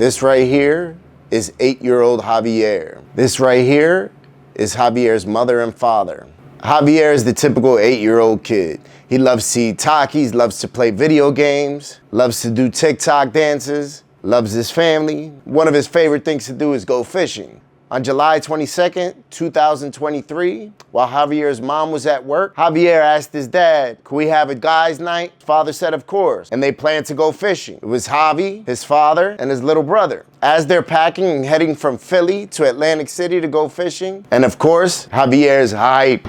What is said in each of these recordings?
This right here is 8-year-old Javier. This right here is Javier's mother and father. Javier is the typical 8-year-old kid. He loves to eat Takis, loves to play video games, loves to do TikTok dances, loves his family. One of his favorite things to do is go fishing. On July 22nd, 2023, while Javier's mom was at work, Javier asked his dad, "Can we have a guys' night?" Father said, "Of course." And they planned to go fishing. It was Javi, his father, and his little brother. As they're packing and heading from Philly to Atlantic City to go fishing, and of course, Javier's hype.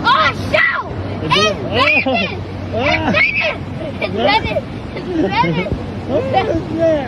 Oh, shoot! It's Venice! It's Venice! It's Venice!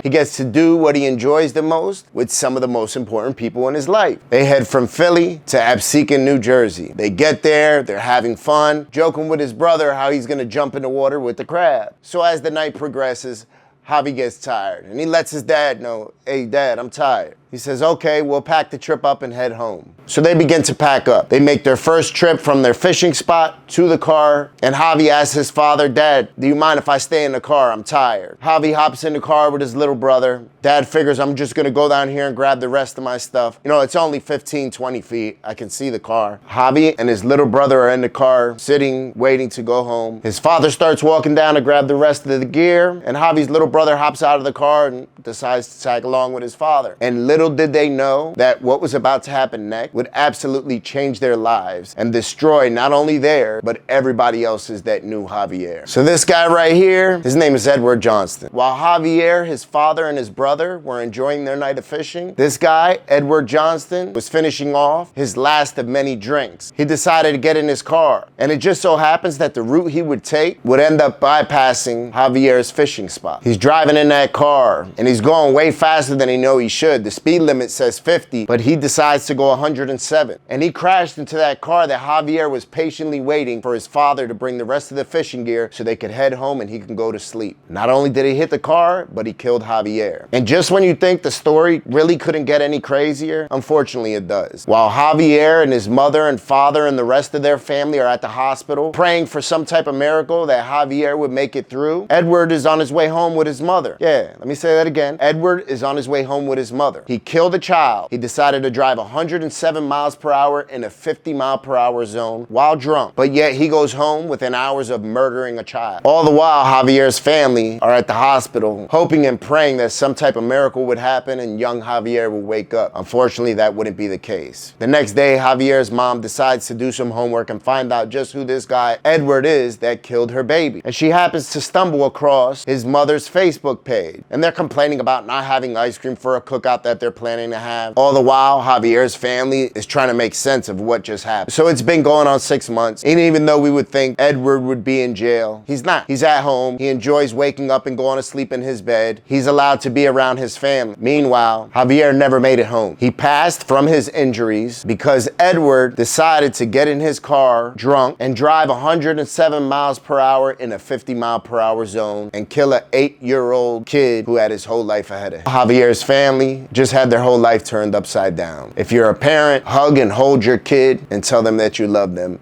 He gets to do what he enjoys the most with some of the most important people in his life. They head from Philly to Absecon, New Jersey. They get there, they're having fun, joking with his brother how he's gonna jump in the water with the crab. So as the night progresses, Javi gets tired and he lets his dad know, "Hey dad, I'm tired." He says, "Okay, we'll pack the trip up and head home." So they begin to pack up. They make their first trip from their fishing spot to the car, and Javi asks his father, "Dad, do you mind if I stay in the car? I'm tired." Javi hops in the car with his little brother. Dad figures, "I'm just gonna go down here and grab the rest of my stuff. You know, it's only 15, 20 feet. I can see the car." Javi and his little brother are in the car, sitting, waiting to go home. His father starts walking down to grab the rest of the gear, and Javi's little brother hops out of the car and decides to tag along with his father. And little did they know that what was about to happen next would absolutely change their lives and destroy not only their, but everybody else's that knew Javier. So this guy right here, his name is Edward Johnston. While Javier, his father, and his brother were enjoying their night of fishing, this guy, Edward Johnston, was finishing off his last of many drinks. He decided to get in his car, and it just so happens that the route he would take would end up bypassing Javier's fishing spot. He's driving in that car, and he's going way faster than he know he should. The speed limit says 50, but he decides to go 107. And he crashed into that car that Javier was patiently waiting for his father to bring the rest of the fishing gear so they could head home and he can go to sleep. Not only did he hit the car, but he killed Javier. And just when you think the story really couldn't get any crazier, unfortunately it does. While Javier and his mother and father and the rest of their family are at the hospital praying for some type of miracle that Javier would make it through, Edward is on his way home with his mother. Yeah, let me say that again. Edward is on his way home with his mother. He killed a child. He decided to drive 107 miles per hour in a 50-mile-per-hour zone while drunk, but yet he goes home within hours of murdering a child. All the while, Javier's family are at the hospital hoping and praying that some type of miracle would happen and young Javier would wake up. Unfortunately, that wouldn't be the case. The next day, Javier's mom decides to do some homework and find out just who this guy Edward is that killed her baby. And she happens to stumble across his mother's Facebook page, and they're complaining about not having ice cream for a cookout that they're planning to have. All the while, Javier's family is trying to make sense of what just happened. So it's been going on 6 months, and even though we would think Edward would be in jail, he's not. He's at home. He enjoys waking up and going to sleep in his bed. He's allowed to be around his family. Meanwhile, Javier never made it home. He passed from his injuries because Edward decided to get in his car drunk and drive 107 miles per hour in a 50-mile-per-hour zone and kill an 8-year-old kid who had his whole life ahead of him. Javier's family just had their whole life turned upside down. If you're a parent, hug and hold your kid and tell them that you love them.